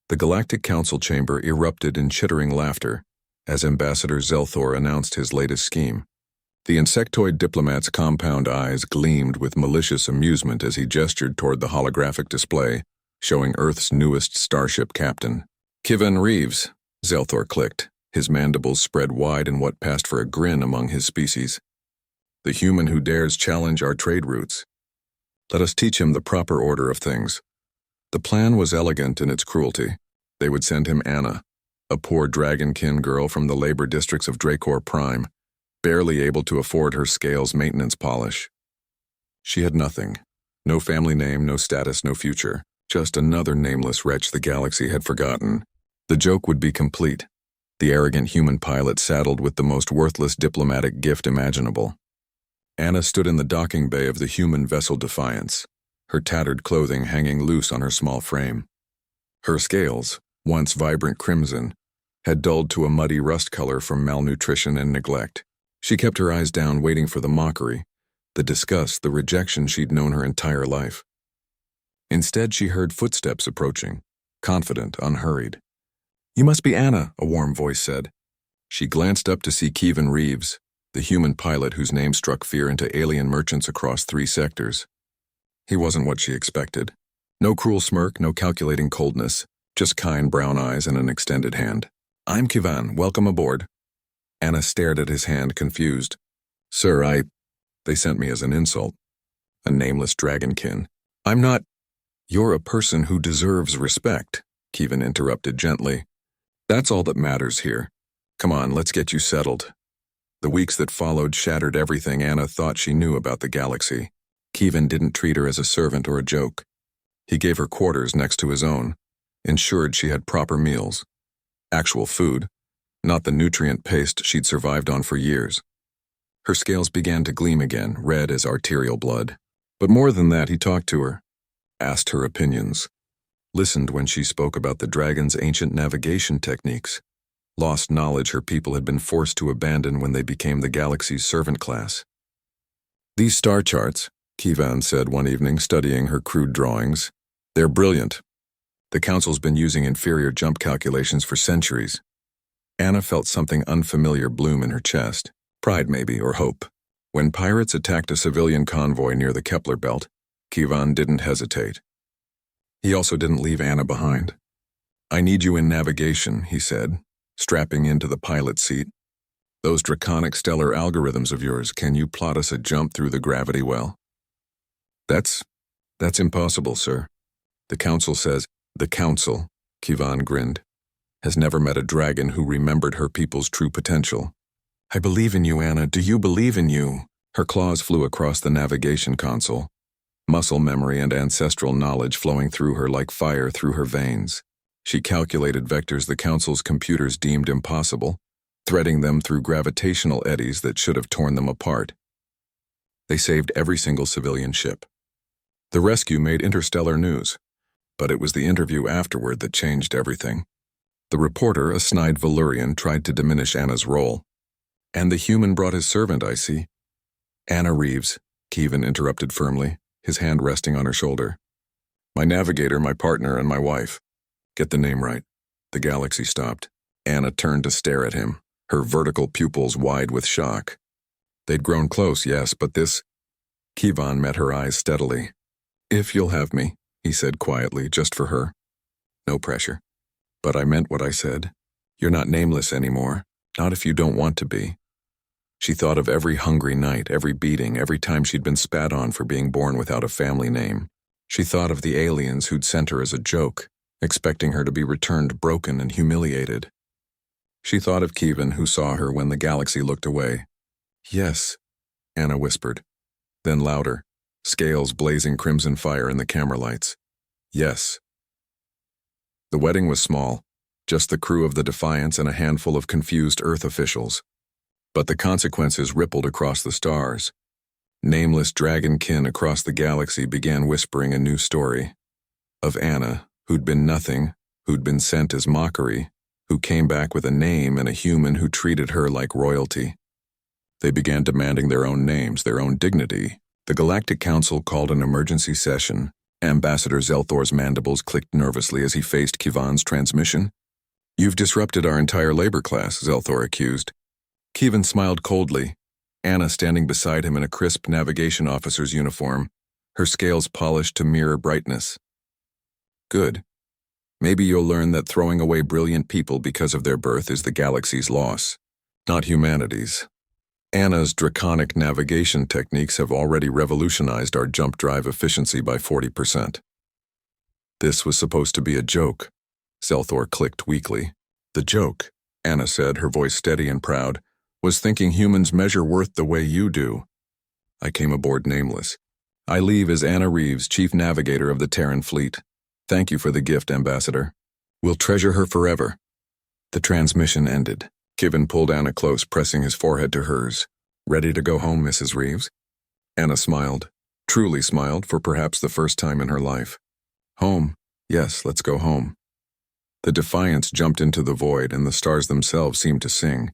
The Galactic Council chamber erupted in chittering laughter as Ambassador Zelthor announced his latest scheme. The insectoid diplomat's compound eyes gleamed with malicious amusement as he gestured toward the holographic display, showing Earth's newest starship captain. Kivin Reeves, Zelthor clicked, his mandibles spread wide in what passed for a grin among his species. The human who dares challenge our trade routes. Let us teach him the proper order of things. The plan was elegant in its cruelty. They would send him Anna, a poor dragonkin girl from the labor districts of Dracor Prime, barely able to afford her scales maintenance polish. She had nothing. No family name, no status, no future. Just another nameless wretch the galaxy had forgotten. The joke would be complete. The arrogant human pilot saddled with the most worthless diplomatic gift imaginable. Anna stood in the docking bay of the human vessel Defiance, her tattered clothing hanging loose on her small frame. Her scales, once vibrant crimson, had dulled to a muddy rust color from malnutrition and neglect. She kept her eyes down, waiting for the mockery, the disgust, the rejection she'd known her entire life. Instead, she heard footsteps approaching, confident, unhurried. "You must be Anna," a warm voice said. She glanced up to see Kivin Reeves, the human pilot whose name struck fear into alien merchants across 3 sectors. He wasn't what she expected. No cruel smirk, no calculating coldness, just kind brown eyes and an extended hand. "I'm Kivin, welcome aboard." Anna stared at his hand, confused. "Sir, they sent me as an insult. A nameless dragonkin. I'm not—" "You're a person who deserves respect," Kivin interrupted gently. "That's all that matters here. Come on, let's get you settled." The weeks that followed shattered everything Anna thought she knew about the galaxy. Kivin didn't treat her as a servant or a joke. He gave her quarters next to his own, ensured she had proper meals. Actual food, not the nutrient paste she'd survived on for years. Her scales began to gleam again, red as arterial blood. But more than that, he talked to her, asked her opinions, listened when she spoke about the dragon's ancient navigation techniques, lost knowledge her people had been forced to abandon when they became the galaxy's servant class. "These star charts," Kivin said one evening, studying her crude drawings, "they're brilliant. The Council's been using inferior jump calculations for centuries." Anna felt something unfamiliar bloom in her chest, pride maybe, or hope. When pirates attacked a civilian convoy near the Kepler belt, Kivin didn't hesitate. He also didn't leave Anna behind. "I need you in navigation," he said, strapping into the pilot seat. "Those draconic stellar algorithms of yours, can you plot us a jump through the gravity well?" That's impossible, sir. The Council says." "The Council," Kivin grinned, "has never met a dragon who remembered her people's true potential." "I believe in you, Anna. Do you believe in you?" Her claws flew across the navigation console, muscle memory and ancestral knowledge flowing through her like fire through her veins. She calculated vectors the Council's computers deemed impossible, threading them through gravitational eddies that should have torn them apart. They saved every single civilian ship. The rescue made interstellar news, but it was the interview afterward that changed everything. The reporter, a snide Valyrian, tried to diminish Anna's role. "And the human brought his servant, I see." "Anna Reeves," Kivin interrupted firmly, his hand resting on her shoulder. "My navigator, my partner, and my wife. Get the name right." The galaxy stopped. Anna turned to stare at him, her vertical pupils wide with shock. They'd grown close, yes, but this— Kivin met her eyes steadily. "If you'll have me," he said quietly, just for her. "No pressure. But I meant what I said. You're not nameless anymore, not if you don't want to be." She thought of every hungry night, every beating, every time she'd been spat on for being born without a family name. She thought of the aliens who'd sent her as a joke, expecting her to be returned broken and humiliated. She thought of Kivin, who saw her when the galaxy looked away. "Yes," Anna whispered. Then louder, scales blazing crimson fire in the camera lights. "Yes." The wedding was small, just the crew of the Defiance and a handful of confused Earth officials. But the consequences rippled across the stars. Nameless dragonkin across the galaxy began whispering a new story. Of Anna, who'd been nothing, who'd been sent as mockery, who came back with a name and a human who treated her like royalty. They began demanding their own names, their own dignity. The Galactic Council called an emergency session, Ambassador Zelthor's mandibles clicked nervously as he faced Kivan's transmission. You've disrupted our entire labor class, Zelthor accused. Kivan smiled coldly, Anna standing beside him in a crisp navigation officer's uniform, her scales polished to mirror brightness. Good. Maybe you'll learn that throwing away brilliant people because of their birth is the galaxy's loss, not humanity's. Anna's draconic navigation techniques have already revolutionized our jump drive efficiency by 40%. This was supposed to be a joke. Zelthor clicked weakly. The joke, Anna said, her voice steady and proud, was thinking humans measure worth the way you do. I came aboard nameless. I leave as Anna Reeves, Chief Navigator of the Terran Fleet. Thank you for the gift, Ambassador. We'll treasure her forever. The transmission ended. Kivan pulled Anna close, pressing his forehead to hers. Ready to go home, Mrs. Reeves? Anna smiled, truly smiled for perhaps the first time in her life. Home. Yes, let's go home. The defiance jumped into the void, and the stars themselves seemed to sing.